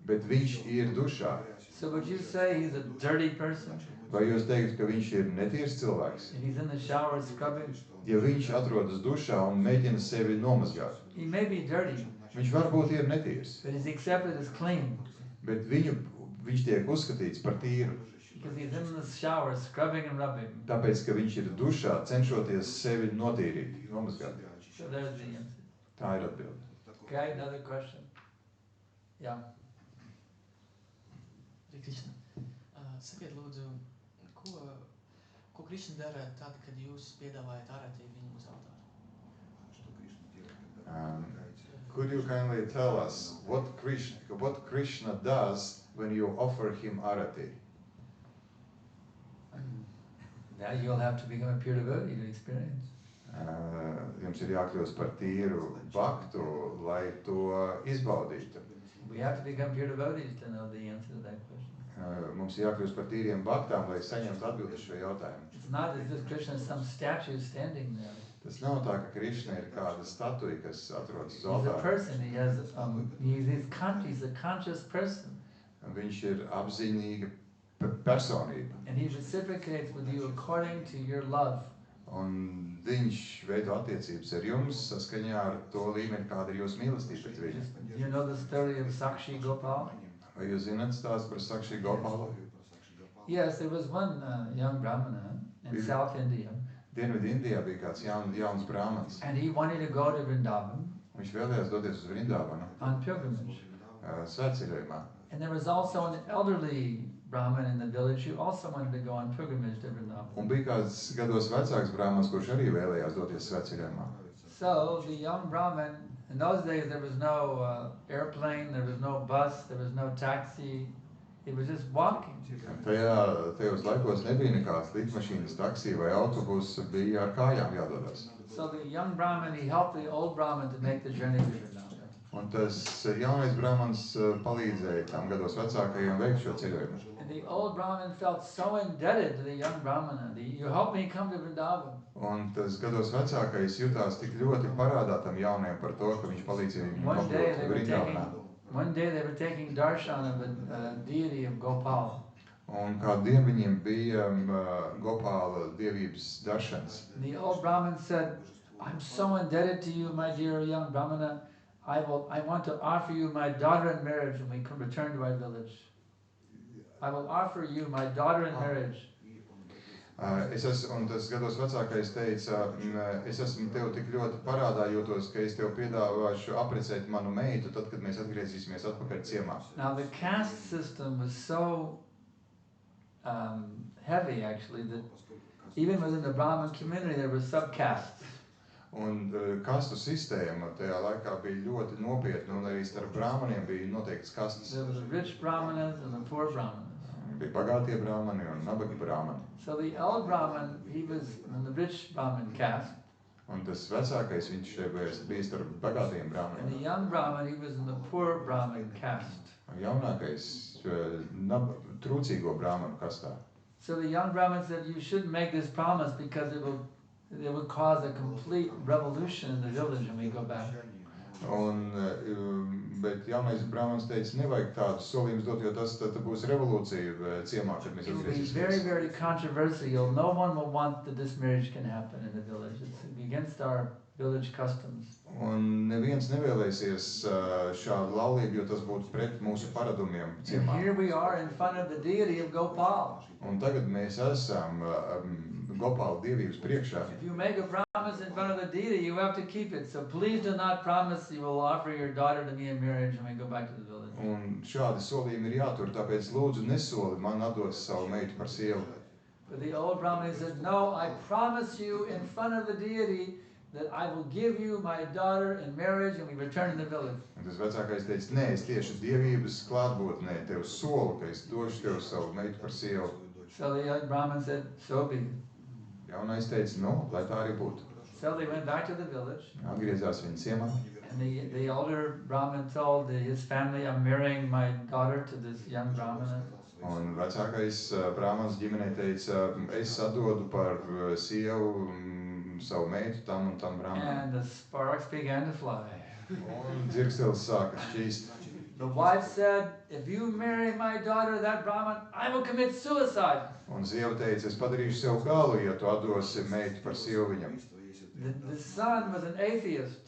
bet viņš ir dušā. So would you say he's a dirty person? Vai jūs teiktu, ka viņš ir netīrs cilvēks? If he's in the shower scrubbing? Ja viņš atrodas dušā un mēģina sevi nomazgāt, He may be dirty, viņš varbūt ir netīrs, but he's accepted as clean bet viņš tiek uzskatīts par tīru. because he's in the shower scrubbing and rubbing. Tāpēc, ka viņš ir dušā, cenšoties sevi notīrīt, nomazgāt. So there's the answer. Tā ir atbilde. Okay, another question. Yeah. Krishna. Sakiet lūdzu, ko Krishna dara tad, kad jūs piedāvājat arati viņu uz altāra? Could you kindly tell us what Krishna does when you offer him arati? Now you'll have to become a pure devotee to experience. Jums ir jākļūst par tīru baktu, lai to izbaudītu. We have to become pure devotees to know the answer to that question. Mums ir jākļūst par tīriem baktām, lai saņemtu atbildi šo jautājumu. It's not as if Krishna is some statue standing there. Tas nav tā, ka Krišna ir kāda statuja, kas atrodas uz He's a altāra. person. He's a conscious person, Viņš ir apzinīga personība. and he reciprocates with you according to your love. Un viņš veido attiecības ar jums saskaņā ar to līmeni, kāda ir jūsu mīlestība pret viņu. Do you know the story of Sakshi Gopal? Vai jūs zināt stāstu par Sakshi Gopalu? Yes, there was one young brahmana in Is it- South India, Dienvidu Indijā bija kāds jauns brāmanis. and he wanted to go to Vrindavan Viņš vēlējās doties uz Vrindavanu on pilgrimage. svētceļojumā. And there was also an elderly Brahmin in the village who also wanted to go on pilgrimage to Vrindavan. Un bija kāds gados vecāks brāmanis, kurš arī vēlējās doties svētceļojumā. So the young Brahmin, in those days there was no airplane, there was no bus, there was no taxi, it was just walking. Tajos laikos nebija nekāds lidmašīnas, taksija vai autobus, bija ar kājām jādodas. So the young Brahmin, he helped the old Brahmin to make the journey to Vrindavan. Un tas jaunais brāmanis palīdzēja tam gados vecākajiem veikt šo ceļojumu. And the old Brahmin felt so indebted to the young Brahmana. You helped me come to Vrindavan. Un tas gados vecākais jutās tik ļoti parādā tam jaunajam par to, ka viņš palīdzēja viņam One day nokļūt Vrindavanā. they were taking darshan of a deity of Gopal. Un kādu dienu viņiem bija Gopāla dievības daršans. And the old Brahmin said, I'm so indebted to you, my dear young Brahmana. I want to offer you my daughter in marriage when we can return to our village. I will offer you my daughter in marriage. Un tas gados vecākais teica, es esmu tev tik ļoti parādā jūtos, ka es tev piedāvāšu aprecēt manu meitu, tad, kad mēs atgriezīsimies atpakaļ ciemā. Now the caste system was so heavy actually that even within the Brahmin community there were subcastes. Un kastu sistēma tajā laikā bija ļoti nopietna, un arī starp brāmaniem bija noteikts kastes. There were the rich Brahmanas and the poor Brahmanas. Bija bagātie brāmani un nabagi brāmani. So the old Brahman, he was in the rich Brahmin caste, Un tas vecākais viņš bija starp bagātiem and the brāmaniem. young Brahman, he was in the poor Brahmin caste. Un jaunākais trūcīgo brāmanu kastā. So the young Brahman said, you shouldn't make this promise because it would cause a complete revolution in the village when we go back. Bet jaunais brāmanis teica, nevajag tādus solījumus dot, jo tas tad būs revolūcija ciemā, kad mēs It will be very, atgriezīsimies. very controversial. No one will want that this marriage can happen in the village. It's against our village customs. Un neviens nevēlēsies šādu laulību, jo tas būtu pret mūsu paradumiem And ciemā. here we are in front of the deity of Gopal. Un tagad mēs esam Gopāla dievības priekšā. If you make a promise in front of the deity, you have to keep it. So please do not promise you will offer your daughter to me in marriage when we go back to the village. Un šādi solījumi ir jātur, tāpēc lūdzu nesoli man atdot savu meitu par sievu. But the old Brahmana said, no, I promise you in front of the deity that I will give you my daughter in marriage, and we return to the village. Un tas vecākais teica, nē, es tieši dievības klātbūtnē tev solu, ka es došu tev savu meitu par sievu. So the young Brahman said, so be it. Jaunais teica, nu, lai tā arī būtu. So they went back to the village. Atgriezās viņa ciemā. And the elder Brahmin told his family, I'm marrying my daughter to this young Brahmana. Un vecākais brāhmans ģimenei teica, es atdodu par sievu savu meitu tam un tam brāhmanam. And the sparks began to fly. Un dzirkstelis sāka šķīst. The wife said, if you marry my daughter, that Brahman, I will commit suicide. Un sieva teica, es padarīšu sev galu, ja tu atdosi meitu par sievu viņam. The son was an atheist,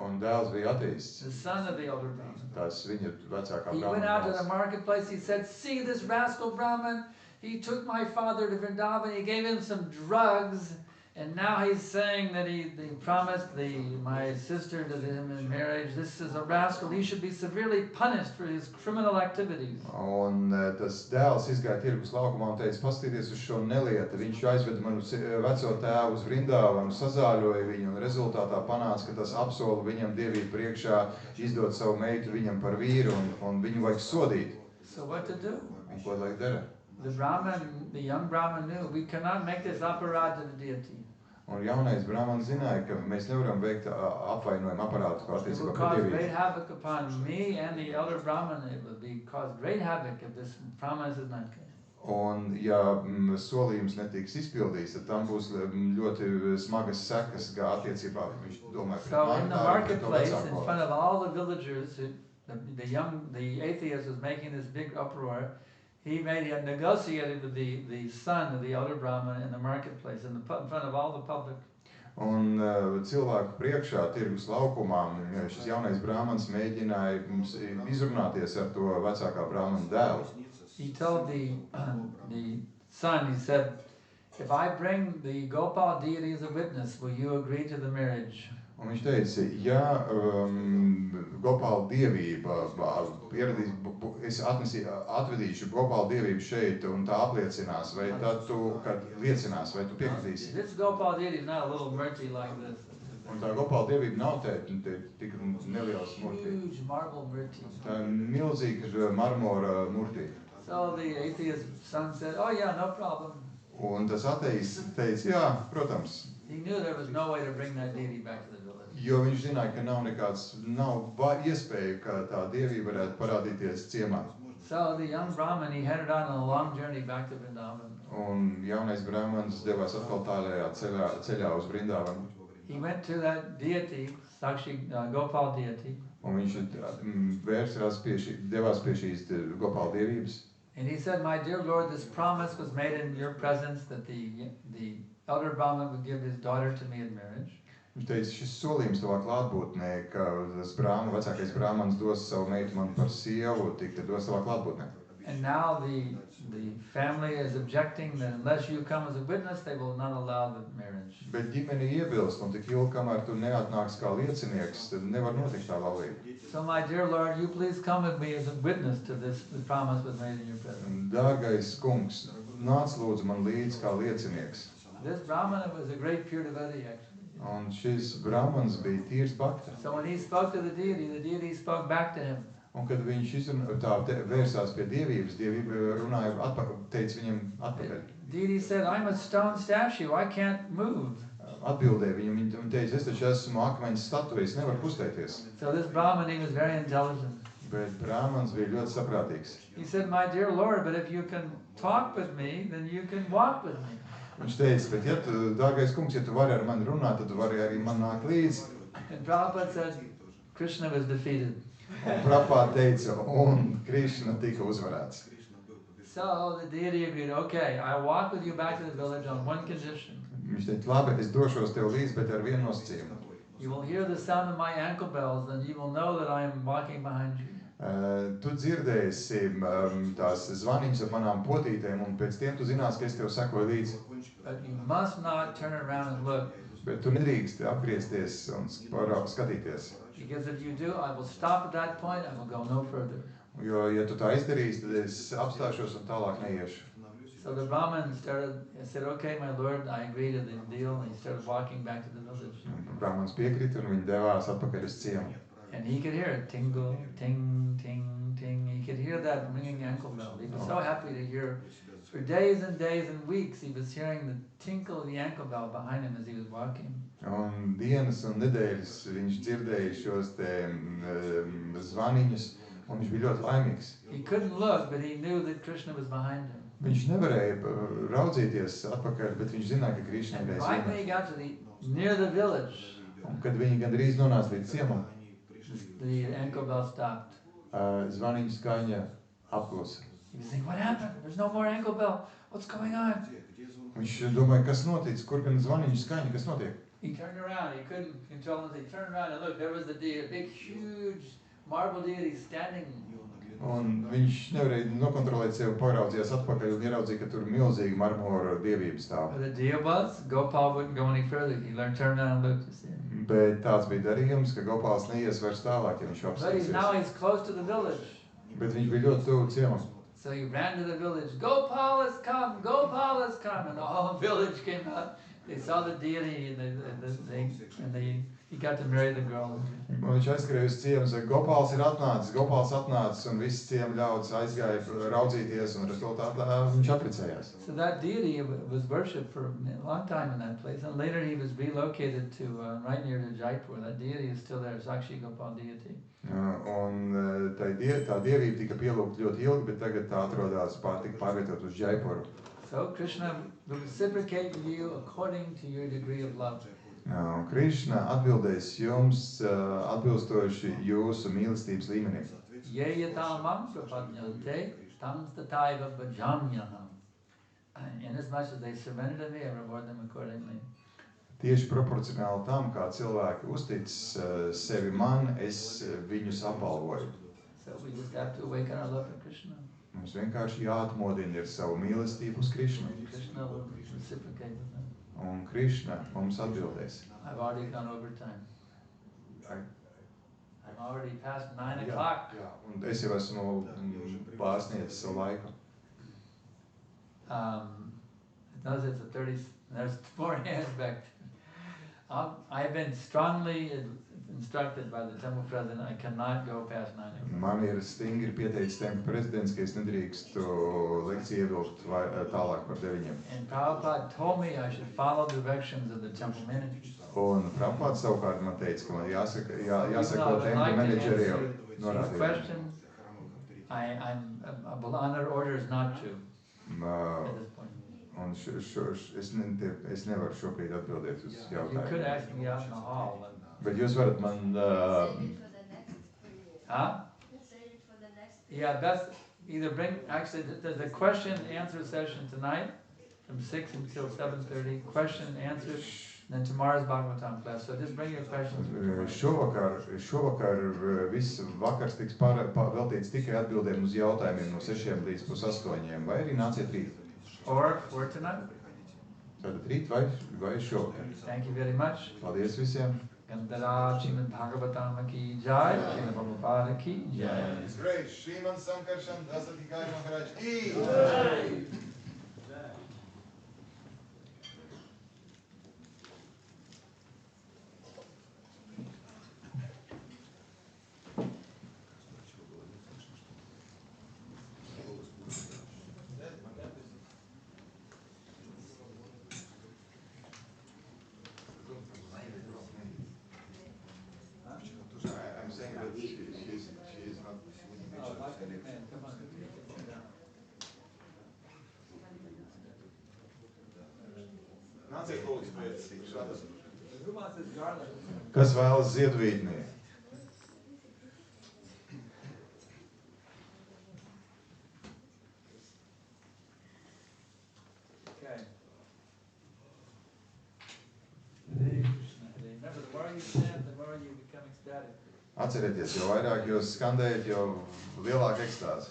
Un dēls bija ateists. the son of the elder Brahmin. Tas viņa vecākā He went out to the brāhmana. marketplace, he said, see this rascal Brahmin, he took my father to Vrindavan, he gave him some drugs, and now he's saying that he promised my sister to him in marriage. This is a rascal, he should be severely punished for his criminal activities. Un tas dēls izgāja tirgus laukumā un teica, paskatieties uz šo nelietu. Viņš aizveda manu veco tēvu uz Vrindāvanu, sazāļoja viņu un rezultātā panāca, ka tas apsola viņam dievību priekšā izdot savu meitu viņam par vīru un viņu vajag sodīt. So what to do? Un ko lai dara? The young Brahmin knew, we cannot make this aparad to the deity. Un jaunais brāhmans zināja, ka mēs nevaram veikt apvainojumu aparātu It attiecībā will par cause great dievību. havoc upon me and the elder Brahmin. It will cause great havoc if this promise is not kept. Un ja solījums netiks izpildīts, tad tam būs ļoti smagas sekas attiecībā, viņš domāja, So in the marketplace, in vecāko. front of all the villagers, the atheist was making this big uproar. He negotiated with the son of the elder Brahmin in the marketplace, in front of all the public. Un cilvēku priekšā, tirgus laukumā, šis jaunais brāhmans mēģināja izrunāties ar to vecākā brāhmana dēlu. He told the son, he said, if I bring the Gopal deity as a witness, will you agree to the marriage? Un viņš teica, ja Gopāla dievība pieradīs, es atvedīšu Gopāla dievību šeit un tā apliecinās, vai tad tu, kad liecinās, vai tu piekritīsi? This Gopal deity is not a little murti like this. Un tā Gopāla dievība nav tik neliels murti. Huge marble murti. Tā milzīga marmora murti. So the atheist son said, oh yeah, no problem. Un tas ateists teica, jā, protams, He knew there was no way to bring that deity back to the village. jo viņš zināja, ka nav iespēja, ka tā dievība varētu parādīties ciemā. So the young Brahmin, he headed on a long journey back to Vrindavan. Un jaunais brāhmans devās atkal tālajā ceļā uz Vrindāvanu. He went to that deity, Sakshi Gopal deity, Un viņš devās pie šīs Gopāla dievības. and he said, my dear Lord, this promise was made in your presence that the elder Brahmin would give his daughter to me in marriage. Viņš teica, šis solījums tavā klātbūtnē, ka tas vecākais brāhmans dos savu meitu man par sievu, tik te dos tavā klātbūtnē. And now the family is objecting that unless you come as a witness, they will not allow the marriage. Bet ģimene iebilst, un tik ilgi, kamēr tu neatnāks kā liecinieks, tad nevar notikt tā laulība. So my dear Lord, you please come with me as a witness to this. The promise was made in your presence. Dārgais kungs, nāc lūdzu man līdzi kā liecinieks. This Brahmana was a great pure devotee, actually. Un šis brāhmans bija tīrs bhakta. So when he spoke to the deity spoke back to him. Un kad viņš vērsās pie dievības, dievība runāja teica viņam atpakaļ. Deity said, I'm a stone statue, I can't move. Atbildēja viņam teica, es taču esmu akmeņa statuja, es nevaru kustēties. So this Brahman, he was very intelligent. Bet brāhmans bija ļoti saprātīgs. He said, my dear Lord, but if you can talk with me, then you can walk with me. Viņš teica, bet ja tu, dārgais kungs, ja tu vari ar mani runāt, tad tu vari arī man nākt līdzi. And Prabhupada said, Krishna was defeated. Un Prabhupada teica, un Krishna tika uzvarēts. So the deity agreed, okay, I'll walk with you back to the village on one condition. Viņš teica, labi, es došos tev līdzi, bet ar vienu nosacījumu. You will hear the sound of my ankle bells, and you will know that I am walking behind you. Tu dzirdēsi tās zvaniņas ar manām potītēm, un pēc tiem tu zinās, ka es tev sekoju līdzi. But you must not turn around and look. Bet tu nedrīkst apgriezties un skatīties. Because if you do, I will stop at that point, I will go no further. Jo, ja tu tā izdarīsi, tad es apstāšos un tālāk neiešu. So the Brahman said, okay, my lord, I agree to the deal, and he started walking back to the village. Brahmans piekrita un viņi devās atpakaļ uz ciemu. And he could hear it, tingle, ting, ting, ting. He could hear that ringing ankle bell. He was so happy to hear. For days and days and weeks, he was hearing the tinkle of the ankle bell behind him as he was walking. Un dienas un nedēļas viņš dzirdēja šos te zvaniņus, un viņš bija ļoti laimīgs. He couldn't look, but he knew that Krishna was behind him. Viņš nevarēja raudzīties atpakaļ, bet viņš zināja, ka Krishna And ir right when he got to near the village, un kad viņi gandrīz nonāca līdz ciemam, the ankle bell stopped. Zvaniņu skaņa apklusa. He was thinking, what happened? There's no more ankle bell. What's going on? Viņš domāja, kas notic, kur gan zvaniņu skaņa, kas notiek? He turned around. He couldn't control himself. He turned around and looked. There was the deity, a big, huge marble deity standing. Un viņš nevarēja nokontrolēt sevi, paraudzījās atpakaļ un ieraudzīja, ka tur milzīgi marmora dievība stāv. But the deal was, Gopal wouldn't go any further. He turned around and looked. You see. Bet tāds bija darījums, ka Gopāls neies vairs tālāk, ja viņš But now apstāsies. he's close to the village. Bet viņš bija ļoti tuvu ciemam. So he ran to the village. Gopal has come! Gopal has come! And the whole village came out. They saw the deity and he got to marry the girl. Un viņš aizskrēja uz ciemu, saka, Gopāls atnācis, un visi ciemu ļaudis aizgāja raudzīties, un rezultātā viņš apprecējās. So that deity was worshipped for a long time in that place, and later he was relocated to right near to Jaipur. That deity is still there, Sakshi Gopal deity. Un tā dievība tika pielūgta ļoti ilgi, bet tagad tā atrodās pārvietot uz Jaipuru. So Krishna will reciprocate to you according to your degree of love. Krishna atbildēs jums atbilstoši jūsu mīlestības līmenim. Ye yatamam prapadnyante tam tataiva bhajamyaham. Inasmuch as they surrender to me, I reward them accordingly. Tieši proporcionāli tam, kā cilvēki uztic sevi man, es viņus apbalvoju. So we just have to awaken our love for Krishna. Mums vienkārši jāatmodina ar savu mīlestību uz Krishnu. Krishna will reciprocate with them. Un Krishna mums atbildēs. I've already gone over time. I'm already past 9 o'clock. Jā, un es jau esmu pārsniedzis savu laiku. Notice it's 30, there's 4 hands back. I've been strongly instructed by the temple president, I cannot go past 9 o'clock. Man ir stingri pieteicis tempļa prezidents, ka es nedrīkstu lekciju ievilkt tālāk par 9. And Prabhupada told me I should follow the directions of the temple manager. Un Prabhupada savukārt man teica, ka man jāsako tempļa menedžeriem norādīt. Questions, I will honor orders not to at this point. Un es nevaru šobrīd atbildēt uz You could jautājumu. ask me out in the hall. Bet jūs varat man... Huh? Yeah, best either bring, actually, there's a question and answer session tonight from 6 until 7:30, question and answer, and then tomorrow's Bhagavatam class. So just bring your questions. Šovakar viss vakars tiks veltīts tikai atbildēm uz jautājumiem no 6 līdz 7:30, vai arī nāciet rīt. Or tonight. Tātad rīt vai šovakar. Thank you very much. Paldies visiem. Gandhara Srimad Bhagavatam ki jai, Srimad Prabhupada ki jai. It's great. Sriman Sankarshan Das Adhikari Maharaj ki jai. I'm saying that she is not... Come on. Nāciet lūdzu pēc šādas. Who wants this garland? Kas vēlas ziedvītnī? Okay. Remember, the more you chant, the more you become ecstatic. Atcerieties, jo vairāk jūs skandējat, jo lielāka ekstāze.